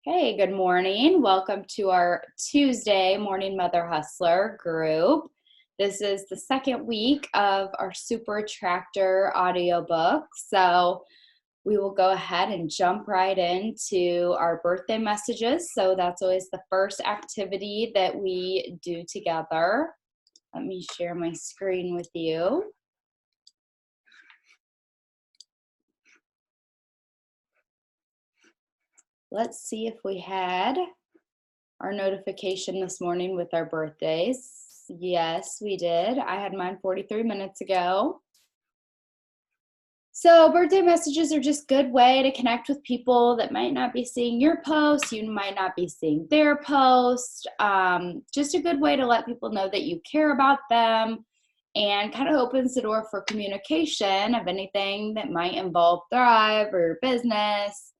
Hey, good morning. Welcome to our Tuesday Morning Mother Hustler group. This is the second week of our Super Attractor audiobook. So we will go ahead and jump right into our birthday messages. So that's always the first activity that we do together. Let me share my screen with you. Let's see if we had our notification this morning with our birthdays. Yes, we did. I had mine 43 minutes ago. So birthday messages are just a good way to connect with people that might not be seeing your post. You might not be seeing their post. Just a good way to let people know that you care about them, and kind of opens the door for communication of anything that might involve Thrive or your business.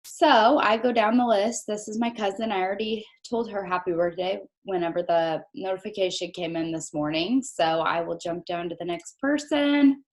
So I go down the list. This is my cousin. I already told her happy birthday whenever the notification came in this morning. So I will jump down to the next person.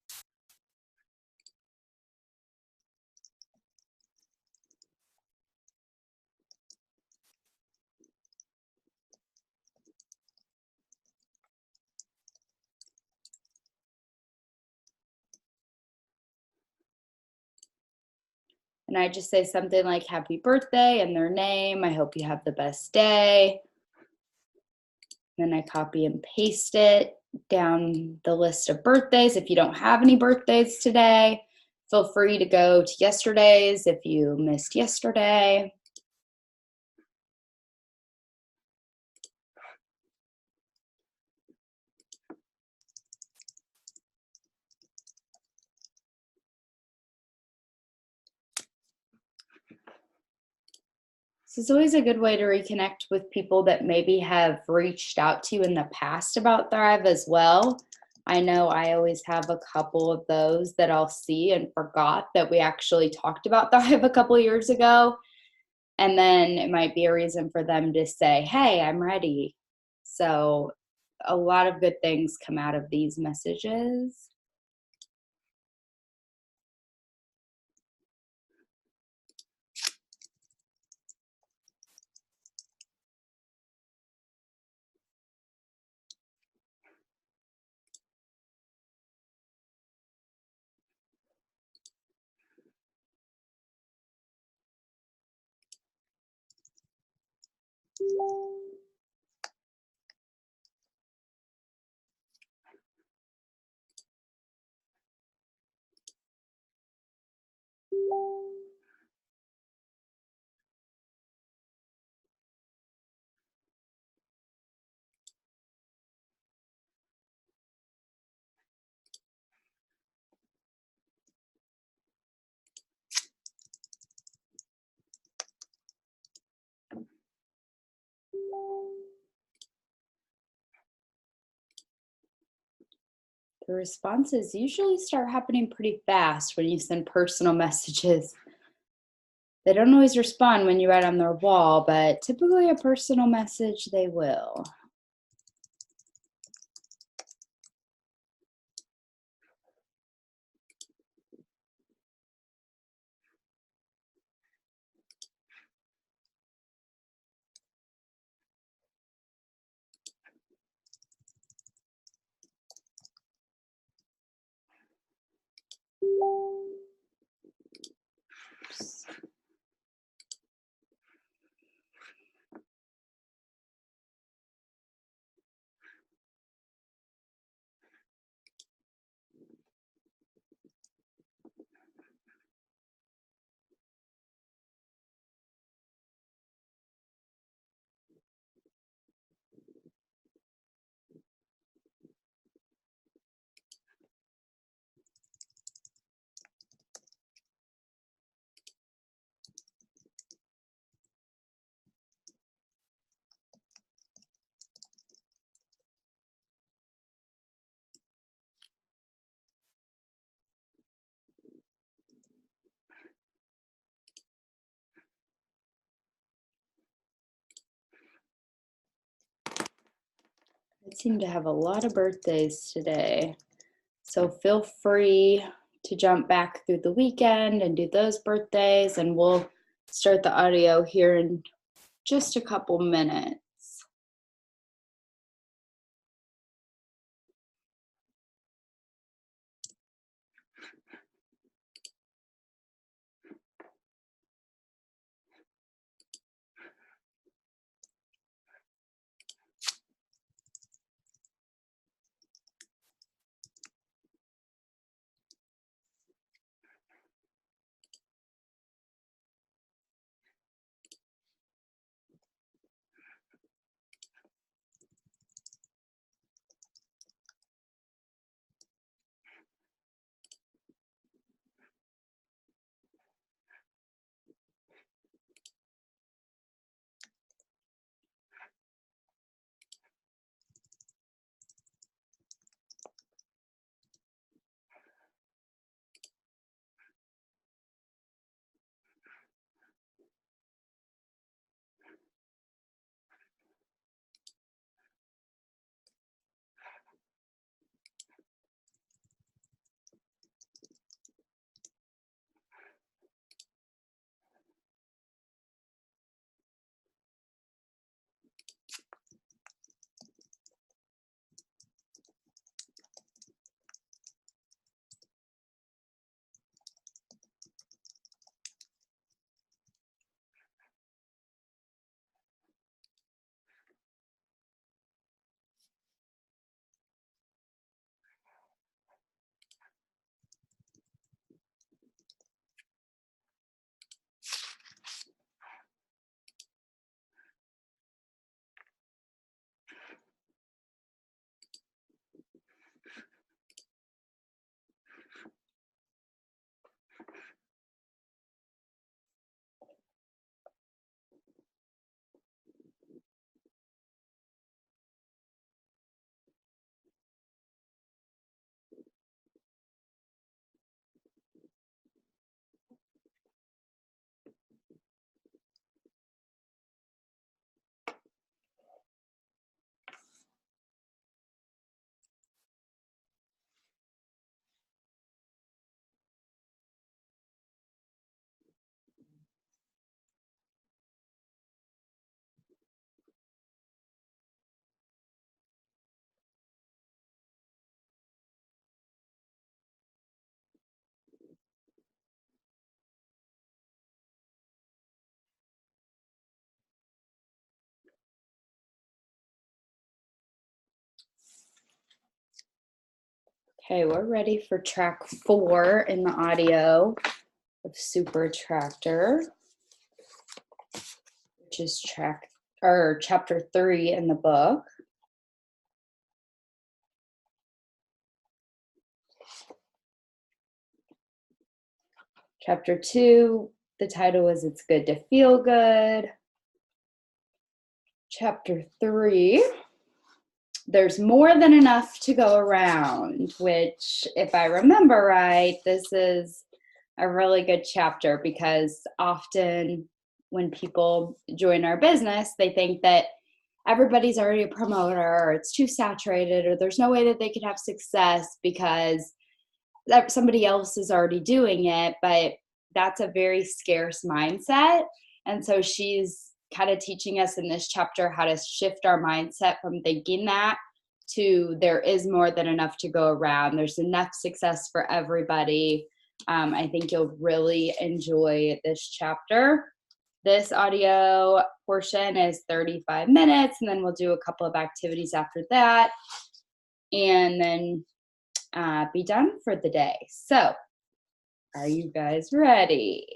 And I just say something like happy birthday and their name. I hope you have the best day. Then I copy and paste it down the list of birthdays. If you don't have any birthdays today, feel free to go to yesterday's if you missed yesterday. This is always a good way to reconnect with people that maybe have reached out to you in the past about Thrive as well. I know I always have a couple of those that I'll see and forgot that we actually talked about Thrive a couple years ago. And then it might be a reason for them to say, hey, I'm ready. So a lot of good things come out of these messages. The responses usually start happening pretty fast when you send personal messages. They don't always respond when you write on their wall, but typically a personal message they will. I seem to have a lot of birthdays today. So feel free to jump back through the weekend and do those birthdays, and we'll start the audio here in just a couple minutes. Okay, we're ready for track 4 in the audio of Super Attractor, which is chapter 3 in the book. Chapter 2, the title is It's Good to Feel Good. Chapter 3, there's more than enough to go around, which, if I remember right, this is a really good chapter because often when people join our business, they think that everybody's already a promoter or it's too saturated or there's no way that they could have success because somebody else is already doing it. But that's a very scarce mindset. And so she's kind of teaching us in this chapter how to shift our mindset from thinking that to there is more than enough to go around. There's enough success for everybody. I think you'll really enjoy this chapter. This audio portion is 35 minutes, and then we'll do a couple of activities after that, and then be done for the day. So, are you guys ready?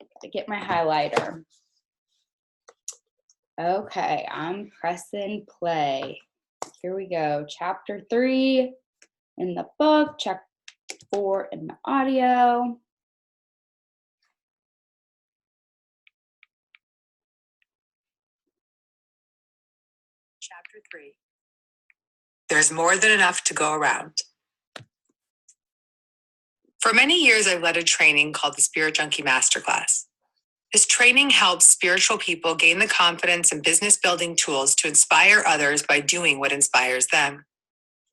Gotta get my highlighter. Okay, I'm pressing play. Here we go. Chapter 3 in the book, chapter 4 in the audio. Chapter 3. There's more than enough to go around. For many years, I've led a training called the Spirit Junkie Masterclass. This training helps spiritual people gain the confidence and business building tools to inspire others by doing what inspires them.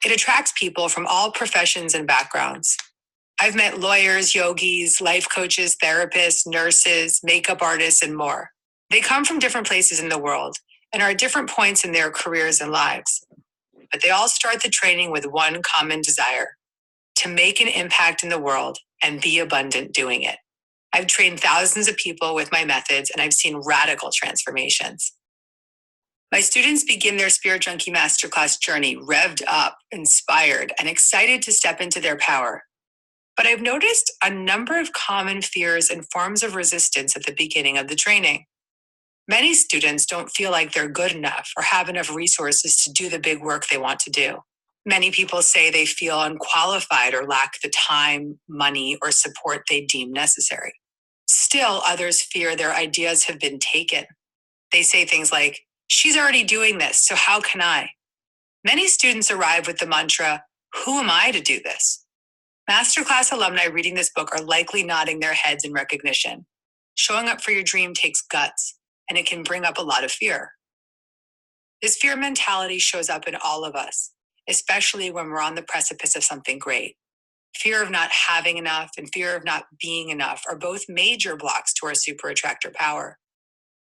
It attracts people from all professions and backgrounds. I've met lawyers, yogis, life coaches, therapists, nurses, makeup artists, and more. They come from different places in the world and are at different points in their careers and lives. But they all start the training with one common desire: to make an impact in the world and be abundant doing it. I've trained thousands of people with my methods, and I've seen radical transformations. My students begin their Spirit Junkie Masterclass journey revved up, inspired, and excited to step into their power. But I've noticed a number of common fears and forms of resistance at the beginning of the training. Many students don't feel like they're good enough or have enough resources to do the big work they want to do. Many people say they feel unqualified or lack the time, money, or support they deem necessary. Still, others fear their ideas have been taken. They say things like, "She's already doing this, so how can I?" Many students arrive with the mantra, "Who am I to do this?" Masterclass alumni reading this book are likely nodding their heads in recognition. Showing up for your dream takes guts, and it can bring up a lot of fear. This fear mentality shows up in all of us, especially when we're on the precipice of something great. Fear of not having enough and fear of not being enough are both major blocks to our super attractor power.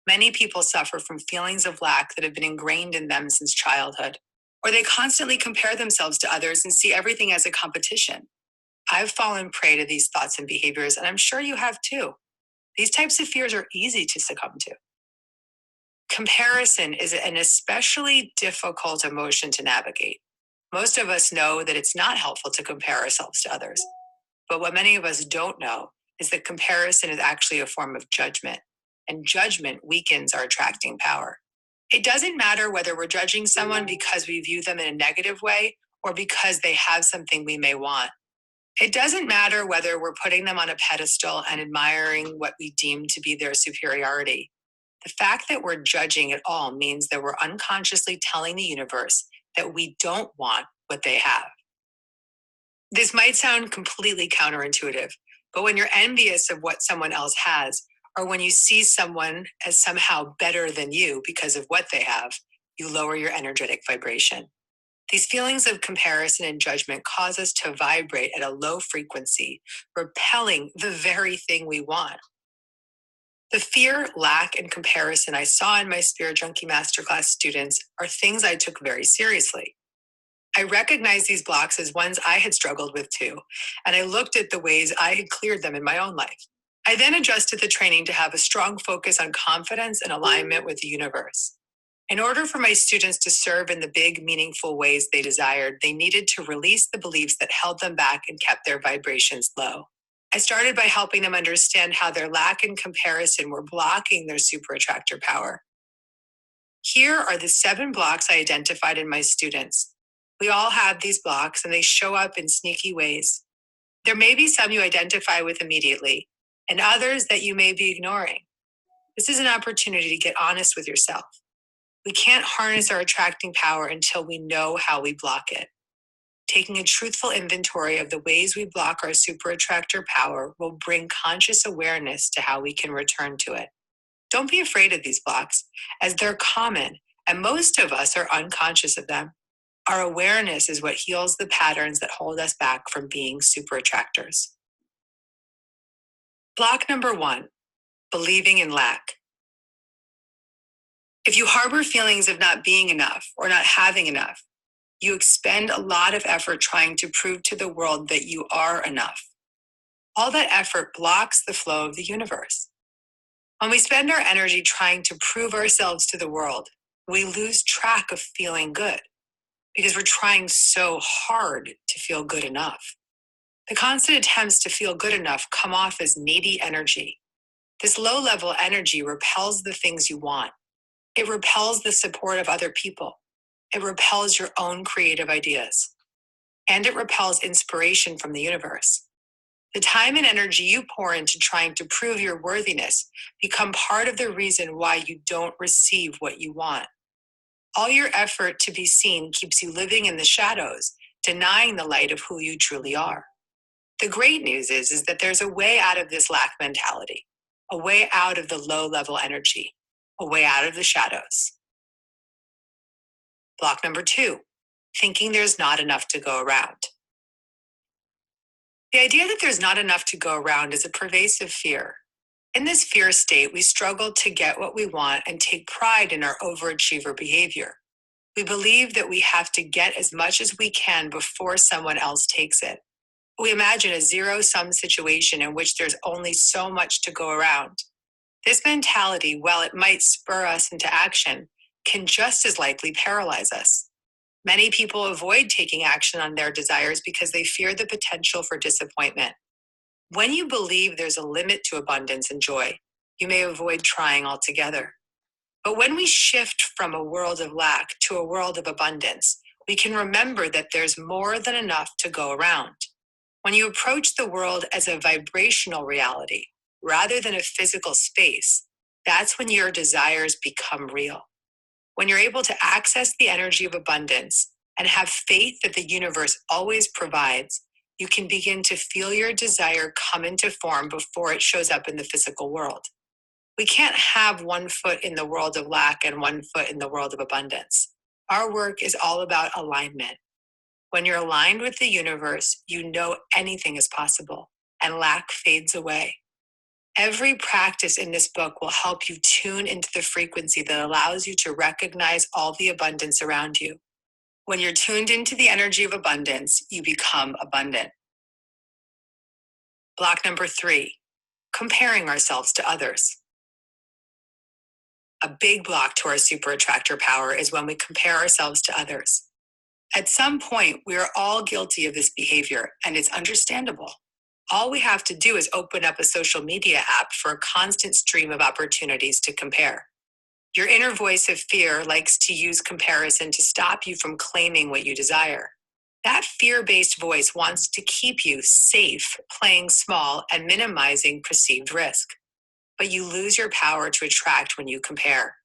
Many people suffer from feelings of lack that have been ingrained in them since childhood, or they constantly compare themselves to others and see everything as a competition. I've fallen prey to these thoughts and behaviors, and I'm sure you have too. These types of fears are easy to succumb to. Comparison is an especially difficult emotion to navigate. Most of us know that it's not helpful to compare ourselves to others. But what many of us don't know is that comparison is actually a form of judgment, and judgment weakens our attracting power. It doesn't matter whether we're judging someone because we view them in a negative way or because they have something we may want. It doesn't matter whether we're putting them on a pedestal and admiring what we deem to be their superiority. The fact that we're judging at all means that we're unconsciously telling the universe that we don't want what they have. This might sound completely counterintuitive, but when you're envious of what someone else has, or when you see someone as somehow better than you because of what they have, you lower your energetic vibration. These feelings of comparison and judgment cause us to vibrate at a low frequency, repelling the very thing we want. The fear, lack, and comparison I saw in my Spirit Junkie Masterclass students are things I took very seriously. I recognized these blocks as ones I had struggled with too, and I looked at the ways I had cleared them in my own life. I then adjusted the training to have a strong focus on confidence and alignment with the universe. In order for my students to serve in the big, meaningful ways they desired, they needed to release the beliefs that held them back and kept their vibrations low. I started by helping them understand how their lack and comparison were blocking their super attractor power. Here are the 7 blocks I identified in my students. We all have these blocks, and they show up in sneaky ways. There may be some you identify with immediately, and others that you may be ignoring. This is an opportunity to get honest with yourself. We can't harness our attracting power until we know how we block it. Taking a truthful inventory of the ways we block our super attractor power will bring conscious awareness to how we can return to it. Don't be afraid of these blocks, as they're common, and most of us are unconscious of them. Our awareness is what heals the patterns that hold us back from being super attractors. Block number 1, believing in lack. If you harbor feelings of not being enough or not having enough, you expend a lot of effort trying to prove to the world that you are enough. All that effort blocks the flow of the universe. When we spend our energy trying to prove ourselves to the world, we lose track of feeling good because we're trying so hard to feel good enough. The constant attempts to feel good enough come off as needy energy. This low-level energy repels the things you want. It repels the support of other people. It repels your own creative ideas. And it repels inspiration from the universe. The time and energy you pour into trying to prove your worthiness become part of the reason why you don't receive what you want. All your effort to be seen keeps you living in the shadows, denying the light of who you truly are. The great news is that there's a way out of this lack mentality, a way out of the low-level energy, a way out of the shadows. Block number 2, thinking there's not enough to go around. The idea that there's not enough to go around is a pervasive fear. In this fear state, we struggle to get what we want and take pride in our overachiever behavior. We believe that we have to get as much as we can before someone else takes it. We imagine a zero-sum situation in which there's only so much to go around. This mentality, while it might spur us into action, can just as likely paralyze us. Many people avoid taking action on their desires because they fear the potential for disappointment. When you believe there's a limit to abundance and joy, you may avoid trying altogether. But when we shift from a world of lack to a world of abundance, we can remember that there's more than enough to go around. When you approach the world as a vibrational reality rather than a physical space, that's when your desires become real. When you're able to access the energy of abundance and have faith that the universe always provides, you can begin to feel your desire come into form before it shows up in the physical world. We can't have one foot in the world of lack and one foot in the world of abundance. Our work is all about alignment. When you're aligned with the universe, you know anything is possible, and lack fades away. Every practice in this book will help you tune into the frequency that allows you to recognize all the abundance around you. When you're tuned into the energy of abundance, you become abundant. Block number 3, comparing ourselves to others. A big block to our super attractor power is when we compare ourselves to others. At some point, we are all guilty of this behavior, and it's understandable. All we have to do is open up a social media app for a constant stream of opportunities to compare. Your inner voice of fear likes to use comparison to stop you from claiming what you desire. That fear-based voice wants to keep you safe, playing small, and minimizing perceived risk. But you lose your power to attract when you compare.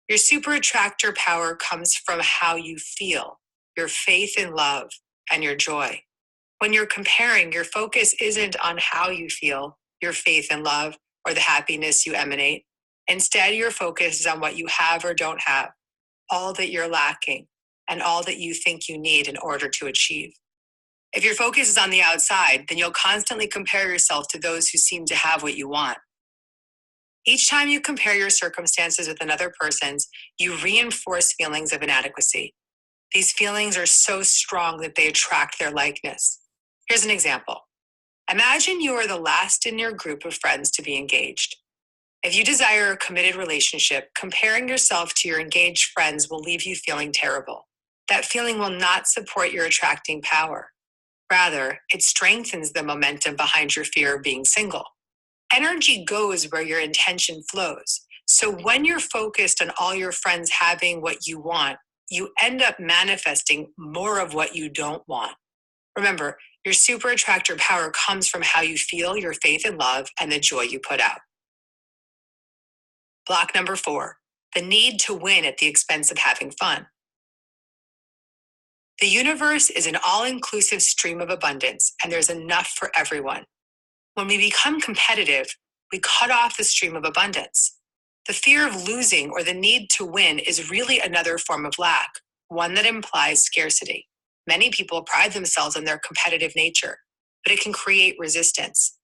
Your super attractor power comes from how you feel, your faith in love, and your joy. When you're comparing, your focus isn't on how you feel, your faith in love, or the happiness you emanate. Instead, your focus is on what you have or don't have, all that you're lacking, and all that you think you need in order to achieve. If your focus is on the outside, then you'll constantly compare yourself to those who seem to have what you want. Each time you compare your circumstances with another person's, you reinforce feelings of inadequacy. These feelings are so strong that they attract their likeness. Here's an example. Imagine you are the last in your group of friends to be engaged. If you desire a committed relationship, comparing yourself to your engaged friends will leave you feeling terrible. That feeling will not support your attracting power. Rather, it strengthens the momentum behind your fear of being single. Energy goes where your intention flows. So when you're focused on all your friends having what you want, you end up manifesting more of what you don't want. Remember, your super attractor power comes from how you feel, your faith in love, and the joy you put out. Block number 4, the need to win at the expense of having fun. The universe is an all-inclusive stream of abundance, and there's enough for everyone. When we become competitive, we cut off the stream of abundance. The fear of losing or the need to win is really another form of lack, one that implies scarcity. Many people pride themselves on their competitive nature, but it can create resistance.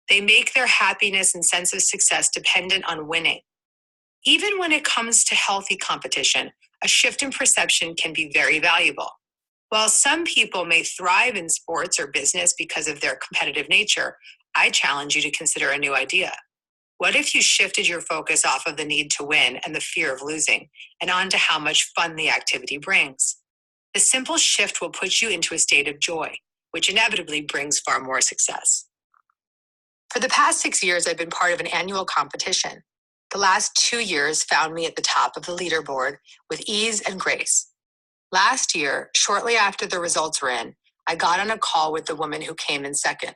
They make their happiness and sense of success dependent on winning. Even when it comes to healthy competition, a shift in perception can be very valuable. While some people may thrive in sports or business because of their competitive nature, I challenge you to consider a new idea. What if you shifted your focus off of the need to win and the fear of losing and onto how much fun the activity brings? The simple shift will put you into a state of joy, which inevitably brings far more success. For the past 6 years, I've been part of an annual competition. The last 2 years found me at the top of the leaderboard with ease and grace. Last year, shortly after the results were in, I got on a call with the woman who came in second.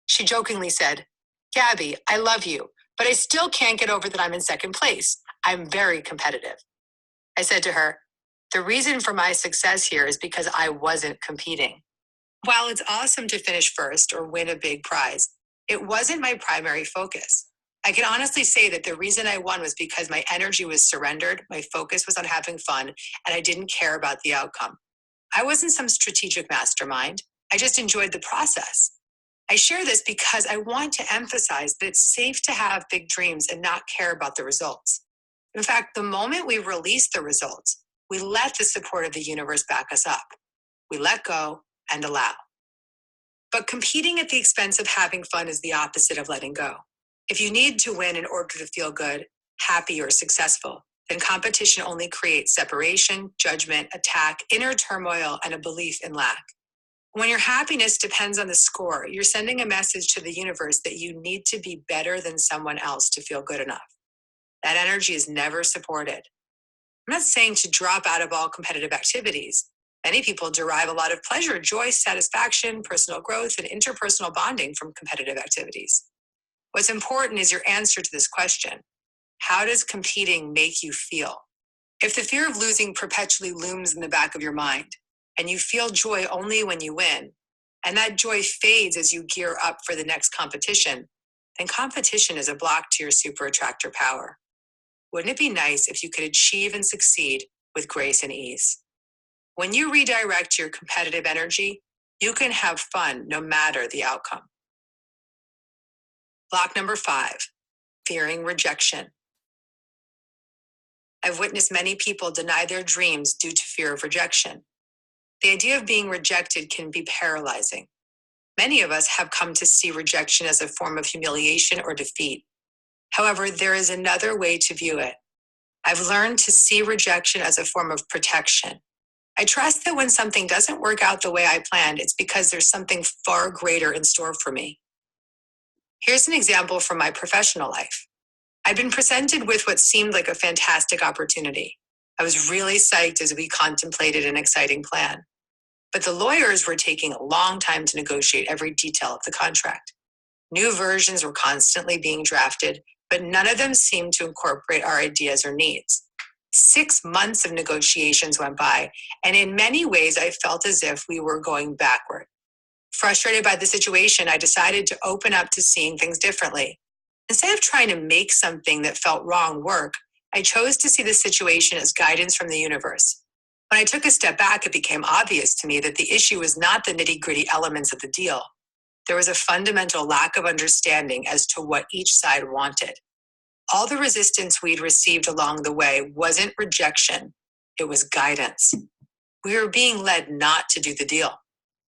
She jokingly said, "Gabby, I love you, but I still can't get over that I'm in second place. I'm very competitive." I said to her, "The reason for my success here is because I wasn't competing." While it's awesome to finish first or win a big prize, it wasn't my primary focus. I can honestly say that the reason I won was because my energy was surrendered, my focus was on having fun, and I didn't care about the outcome. I wasn't some strategic mastermind. I just enjoyed the process. I share this because I want to emphasize that it's safe to have big dreams and not care about the results. In fact, the moment we release the results, we let the support of the universe back us up. We let go and allow. But competing at the expense of having fun is the opposite of letting go. If you need to win in order to feel good, happy, or successful, then competition only creates separation, judgment, attack, inner turmoil, and a belief in lack. When your happiness depends on the score, you're sending a message to the universe that you need to be better than someone else to feel good enough. That energy is never supported. I'm not saying to drop out of all competitive activities. Many people derive a lot of pleasure, joy, satisfaction, personal growth, and interpersonal bonding from competitive activities. What's important is your answer to this question. How does competing make you feel? If the fear of losing perpetually looms in the back of your mind, and you feel joy only when you win, and that joy fades as you gear up for the next competition, then competition is a block to your super attractor power. Wouldn't it be nice if you could achieve and succeed with grace and ease? When you redirect your competitive energy, you can have fun no matter the outcome. Block number 5, fearing rejection. I've witnessed many people deny their dreams due to fear of rejection. The idea of being rejected can be paralyzing. Many of us have come to see rejection as a form of humiliation or defeat. However, there is another way to view it. I've learned to see rejection as a form of protection. I trust that when something doesn't work out the way I planned, it's because there's something far greater in store for me. Here's an example from my professional life. I'd been presented with what seemed like a fantastic opportunity. I was really psyched as we contemplated an exciting plan. But the lawyers were taking a long time to negotiate every detail of the contract. New versions were constantly being drafted, but none of them seemed to incorporate our ideas or needs. 6 months of negotiations went by, and in many ways, I felt as if we were going backward. Frustrated by the situation, I decided to open up to seeing things differently. Instead of trying to make something that felt wrong work, I chose to see the situation as guidance from the universe. When I took a step back, it became obvious to me that the issue was not the nitty-gritty elements of the deal. There was a fundamental lack of understanding as to what each side wanted. All the resistance we'd received along the way wasn't rejection, it was guidance. We were being led not to do the deal.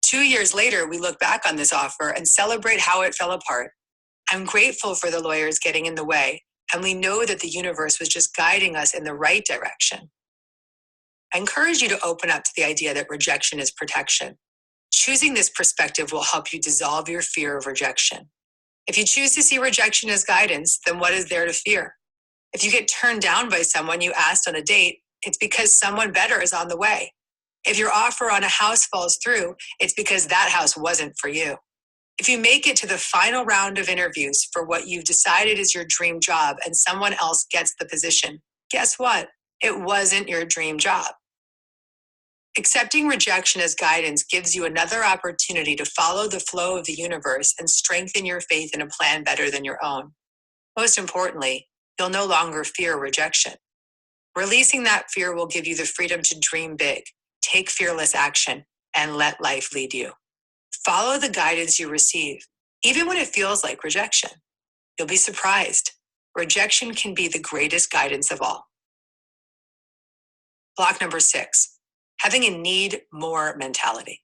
2 years later, we look back on this offer and celebrate how it fell apart. I'm grateful for the lawyers getting in the way, and we know that the universe was just guiding us in the right direction. I encourage you to open up to the idea that rejection is protection. Choosing this perspective will help you dissolve your fear of rejection. If you choose to see rejection as guidance, then what is there to fear? If you get turned down by someone you asked on a date, it's because someone better is on the way. If your offer on a house falls through, it's because that house wasn't for you. If you make it to the final round of interviews for what you've decided is your dream job and someone else gets the position, guess what? It wasn't your dream job. Accepting rejection as guidance gives you another opportunity to follow the flow of the universe and strengthen your faith in a plan better than your own. Most importantly, you'll no longer fear rejection. Releasing that fear will give you the freedom to dream big, take fearless action, and let life lead you. Follow the guidance you receive, even when it feels like rejection. You'll be surprised. Rejection can be the greatest guidance of all. Block number 6, having a need more mentality.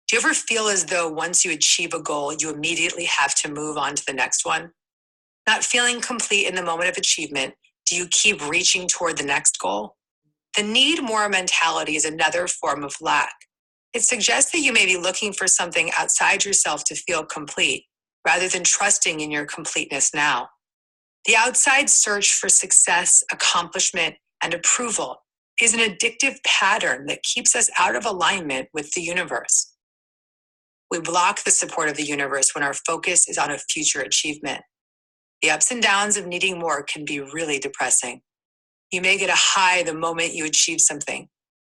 Do you ever feel as though once you achieve a goal, you immediately have to move on to the next one? Not feeling complete in the moment of achievement, do you keep reaching toward the next goal? The need more mentality is another form of lack. It suggests that you may be looking for something outside yourself to feel complete, rather than trusting in your completeness now. The outside search for success, accomplishment, and approval is an addictive pattern that keeps us out of alignment with the universe. We block the support of the universe when our focus is on a future achievement. The ups and downs of needing more can be really depressing. You may get a high the moment you achieve something,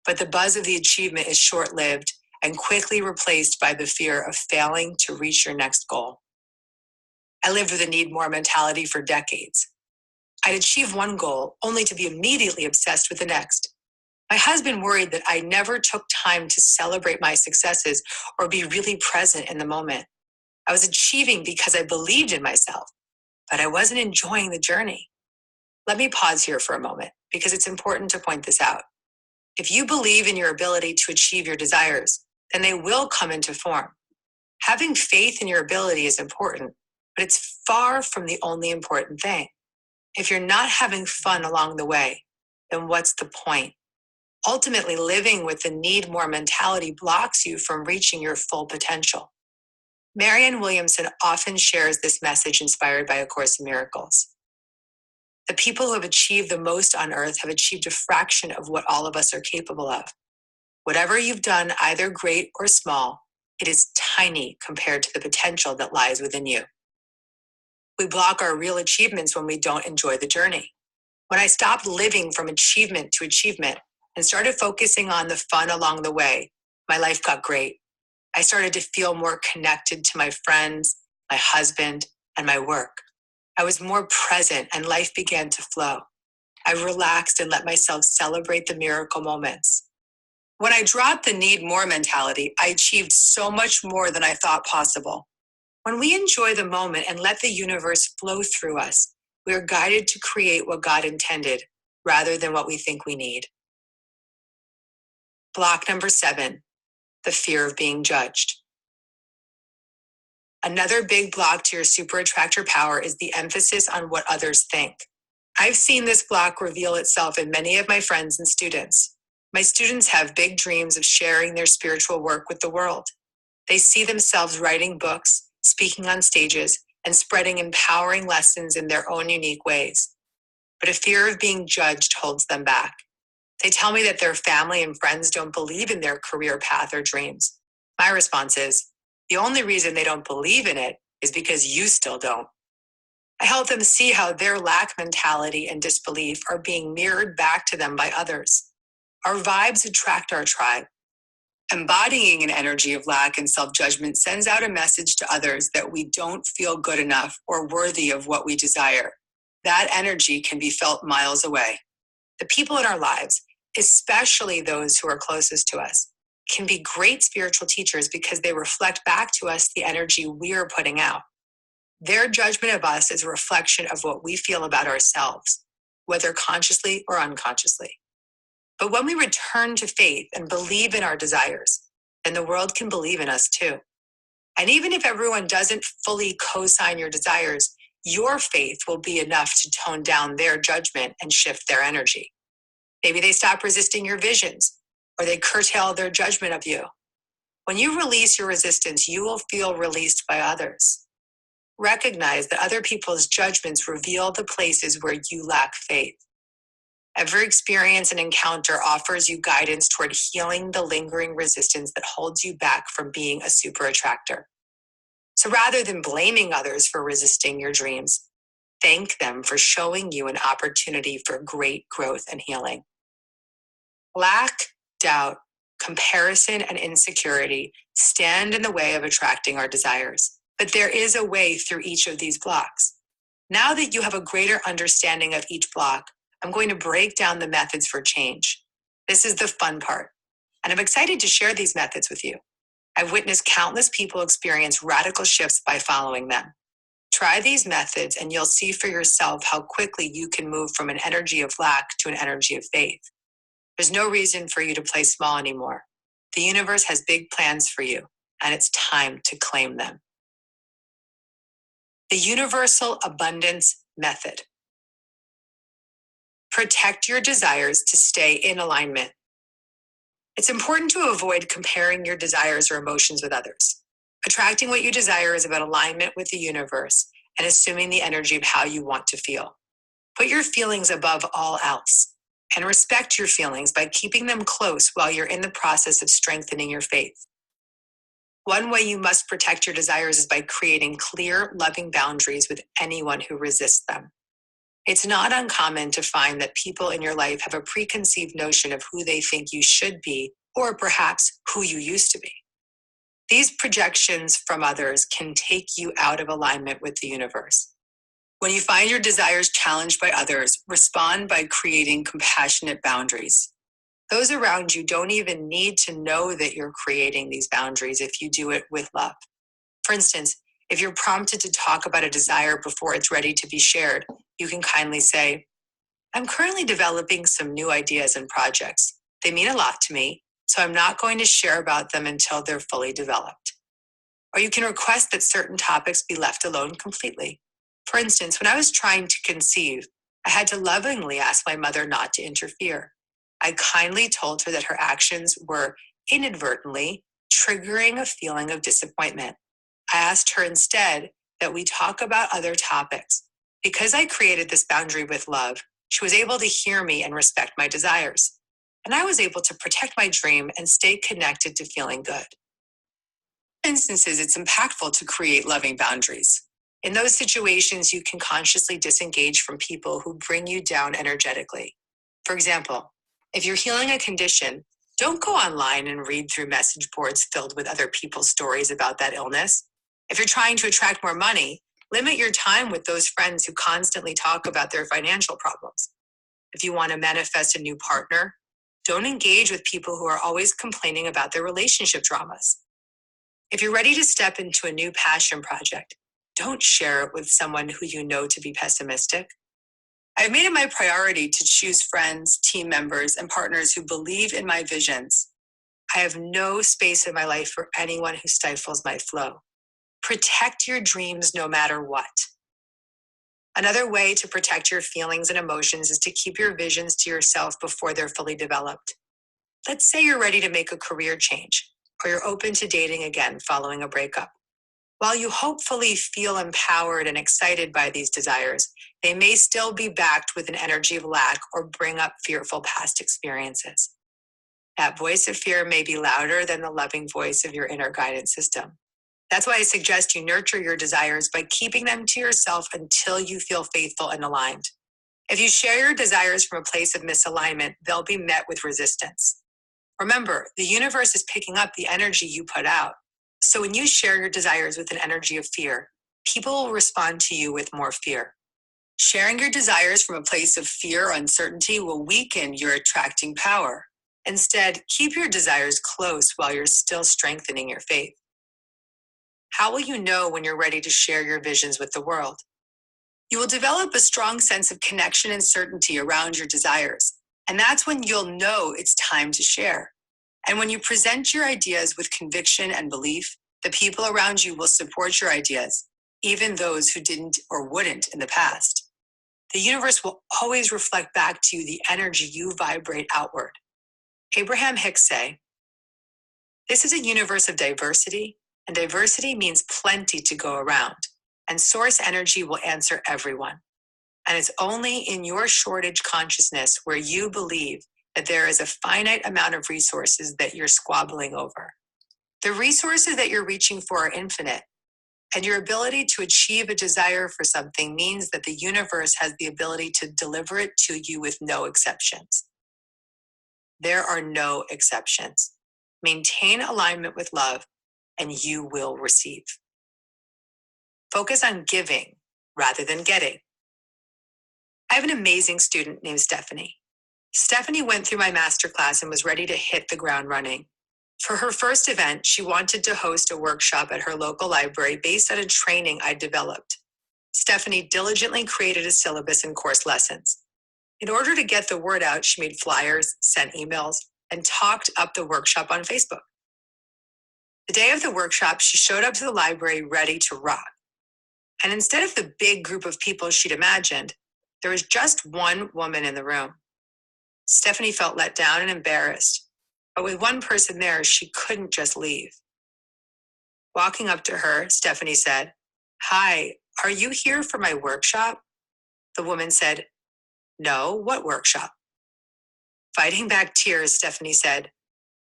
but the buzz of the achievement is short-lived and quickly replaced by the fear of failing to reach your next goal. I lived with a need more mentality for decades. I'd achieve one goal only to be immediately obsessed with the next. My husband worried that I never took time to celebrate my successes or be really present in the moment. I was achieving because I believed in myself, but I wasn't enjoying the journey. Let me pause here for a moment because it's important to point this out. If you believe in your ability to achieve your desires, then they will come into form. Having faith in your ability is important, but it's far from the only important thing. If you're not having fun along the way, then what's the point? Ultimately, living with the need more mentality blocks you from reaching your full potential. Marianne Williamson often shares this message inspired by A Course in Miracles. The people who have achieved the most on earth have achieved a fraction of what all of us are capable of. Whatever you've done, either great or small, it is tiny compared to the potential that lies within you. We block our real achievements when we don't enjoy the journey. When I stopped living from achievement to achievement and started focusing on the fun along the way, my life got great. I started to feel more connected to my friends, my husband, and my work. I was more present and life began to flow. I relaxed and let myself celebrate the miracle moments. When I dropped the need more mentality, I achieved so much more than I thought possible. When we enjoy the moment and let the universe flow through us, we are guided to create what God intended rather than what we think we need. Block number 7, the fear of being judged. Another big block to your super attractor power is the emphasis on what others think. I've seen this block reveal itself in many of my friends and students. My students have big dreams of sharing their spiritual work with the world. They see themselves writing books, speaking on stages, and spreading empowering lessons in their own unique ways. But a fear of being judged holds them back. They tell me that their family and friends don't believe in their career path or dreams. My response is, the only reason they don't believe in it is because you still don't. I help them see how their lack mentality and disbelief are being mirrored back to them by others. Our vibes attract our tribe. Embodying an energy of lack and self-judgment sends out a message to others that we don't feel good enough or worthy of what we desire. That energy can be felt miles away. The people in our lives, especially those who are closest to us, can be great spiritual teachers because they reflect back to us the energy we are putting out. Their judgment of us is a reflection of what we feel about ourselves, whether consciously or unconsciously. But when we return to faith and believe in our desires, then the world can believe in us too. And even if everyone doesn't fully co-sign your desires, your faith will be enough to tone down their judgment and shift their energy. Maybe they stop resisting your visions, or they curtail their judgment of you. When you release your resistance, you will feel released by others. Recognize that other people's judgments reveal the places where you lack faith. Every experience and encounter offers you guidance toward healing the lingering resistance that holds you back from being a super attractor. So rather than blaming others for resisting your dreams, thank them for showing you an opportunity for great growth and healing. Lack, doubt, comparison, and insecurity stand in the way of attracting our desires. But there is a way through each of these blocks. Now that you have a greater understanding of each block, I'm going to break down the methods for change. This is the fun part, and I'm excited to share these methods with you. I've witnessed countless people experience radical shifts by following them. Try these methods and you'll see for yourself how quickly you can move from an energy of lack to an energy of faith. There's no reason for you to play small anymore. The universe has big plans for you, and it's time to claim them. The Universal Abundance Method. Protect your desires to stay in alignment. It's important to avoid comparing your desires or emotions with others. Attracting what you desire is about alignment with the universe and assuming the energy of how you want to feel. Put your feelings above all else and respect your feelings by keeping them close while you're in the process of strengthening your faith. One way you must protect your desires is by creating clear, loving boundaries with anyone who resists them. It's not uncommon to find that people in your life have a preconceived notion of who they think you should be, or perhaps who you used to be. These projections from others can take you out of alignment with the universe. When you find your desires challenged by others, respond by creating compassionate boundaries. Those around you don't even need to know that you're creating these boundaries if you do it with love. For instance, if you're prompted to talk about a desire before it's ready to be shared, you can kindly say, I'm currently developing some new ideas and projects. They mean a lot to me, so I'm not going to share about them until they're fully developed. Or you can request that certain topics be left alone completely. For instance, when I was trying to conceive, I had to lovingly ask my mother not to interfere. I kindly told her that her actions were inadvertently triggering a feeling of disappointment. I asked her instead that we talk about other topics. Because I created this boundary with love, she was able to hear me and respect my desires. And I was able to protect my dream and stay connected to feeling good. In instances, it's impactful to create loving boundaries. In those situations, you can consciously disengage from people who bring you down energetically. For example, if you're healing a condition, don't go online and read through message boards filled with other people's stories about that illness. If you're trying to attract more money, limit your time with those friends who constantly talk about their financial problems. If you want to manifest a new partner, don't engage with people who are always complaining about their relationship dramas. If you're ready to step into a new passion project, don't share it with someone who you know to be pessimistic. I've made it my priority to choose friends, team members, and partners who believe in my visions. I have no space in my life for anyone who stifles my flow. Protect your dreams no matter what. Another way to protect your feelings and emotions is to keep your visions to yourself before they're fully developed. Let's say you're ready to make a career change, or you're open to dating again following a breakup. While you hopefully feel empowered and excited by these desires, they may still be backed with an energy of lack or bring up fearful past experiences. That voice of fear may be louder than the loving voice of your inner guidance system. That's why I suggest you nurture your desires by keeping them to yourself until you feel faithful and aligned. If you share your desires from a place of misalignment, they'll be met with resistance. Remember, the universe is picking up the energy you put out. So when you share your desires with an energy of fear, people will respond to you with more fear. Sharing your desires from a place of fear or uncertainty will weaken your attracting power. Instead, keep your desires close while you're still strengthening your faith. How will you know when you're ready to share your visions with the world? You will develop a strong sense of connection and certainty around your desires, and that's when you'll know it's time to share. And when you present your ideas with conviction and belief, the people around you will support your ideas, even those who didn't or wouldn't in the past. The universe will always reflect back to you the energy you vibrate outward. Abraham Hicks say, "This is a universe of diversity, and diversity means plenty to go around, and source energy will answer everyone. And it's only in your shortage consciousness where you believe that there is a finite amount of resources that you're squabbling over. The resources that you're reaching for are infinite, and your ability to achieve a desire for something means that the universe has the ability to deliver it to you with no exceptions. There are no exceptions. Maintain alignment with love, and you will receive. Focus on giving rather than getting. I have an amazing student named Stephanie. Stephanie went through my masterclass and was ready to hit the ground running. For her first event, she wanted to host a workshop at her local library based on a training I developed. Stephanie diligently created a syllabus and course lessons. In order to get the word out, she made flyers, sent emails, and talked up the workshop on Facebook. The day of the workshop, she showed up to the library ready to rock. And instead of the big group of people she'd imagined, there was just one woman in the room. Stephanie felt let down and embarrassed, but with one person there, she couldn't just leave. Walking up to her, Stephanie said, "Hi, are you here for my workshop?" The woman said, "No, what workshop?" Fighting back tears, Stephanie said,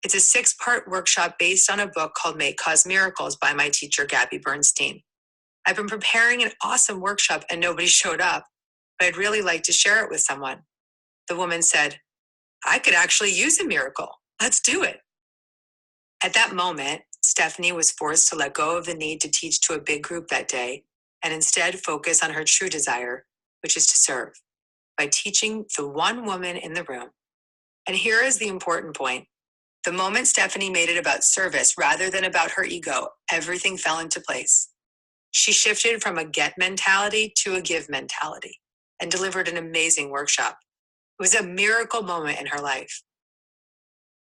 "It's a 6-part workshop based on a book called May Cause Miracles by my teacher, Gabby Bernstein. I've been preparing an awesome workshop and nobody showed up, but I'd really like to share it with someone." The woman said, "I could actually use a miracle. Let's do it." At that moment, Stephanie was forced to let go of the need to teach to a big group that day and instead focus on her true desire, which is to serve. By teaching the one woman in the room, And here is the important point. The moment Stephanie made it about service rather than about her ego, everything fell into place. She shifted from a get mentality to a give mentality and delivered an amazing workshop. It was a miracle moment in her life.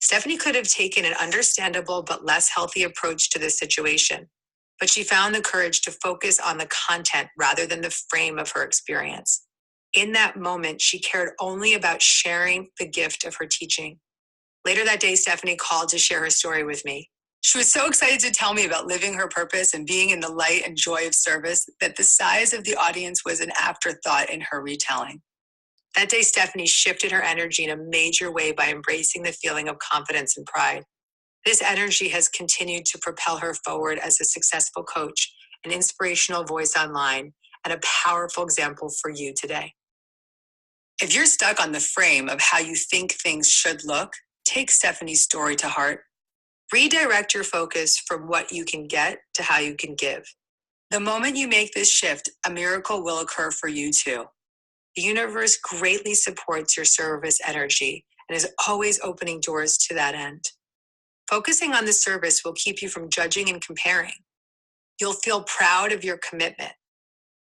Stephanie could have taken an understandable but less healthy approach to this situation, but she found the courage to focus on the content rather than the frame of her experience. In that moment, she cared only about sharing the gift of her teaching. Later that day, Stephanie called to share her story with me. She was so excited to tell me about living her purpose and being in the light and joy of service that the size of the audience was an afterthought in her retelling. That day, Stephanie shifted her energy in a major way by embracing the feeling of confidence and pride. This energy has continued to propel her forward as a successful coach, an inspirational voice online, and a powerful example for you today. If you're stuck on the frame of how you think things should look, take Stephanie's story to heart. Redirect your focus from what you can get to how you can give. The moment you make this shift, a miracle will occur for you too. The universe greatly supports your service energy and is always opening doors to that end. Focusing on the service will keep you from judging and comparing. You'll feel proud of your commitment.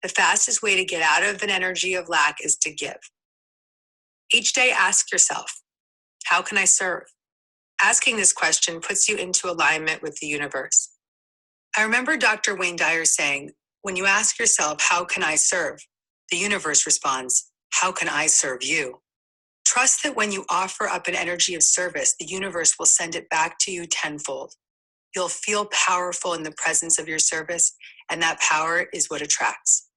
The fastest way to get out of an energy of lack is to give. Each day, ask yourself, how can I serve? Asking this question puts you into alignment with the universe. I remember Dr. Wayne Dyer saying, when you ask yourself, how can I serve? The universe responds, how can I serve you? Trust that when you offer up an energy of service, the universe will send it back to you tenfold. You'll feel powerful in the presence of your service, and that power is what attracts.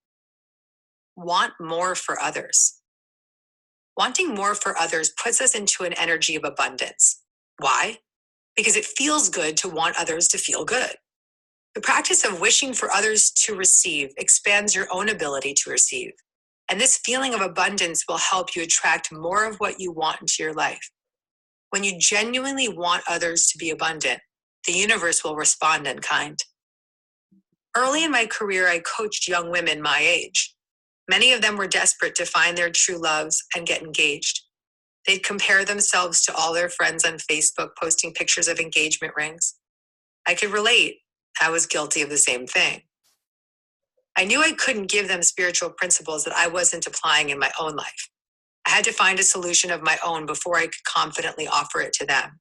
Want more for others. Wanting more for others puts us into an energy of abundance. Why? Because it feels good to want others to feel good. The practice of wishing for others to receive expands your own ability to receive. And this feeling of abundance will help you attract more of what you want into your life. When you genuinely want others to be abundant, the universe will respond in kind. Early in my career, I coached young women my age. Many of them were desperate to find their true loves and get engaged. They'd compare themselves to all their friends on Facebook posting pictures of engagement rings. I could relate. I was guilty of the same thing. I knew I couldn't give them spiritual principles that I wasn't applying in my own life. I had to find a solution of my own before I could confidently offer it to them.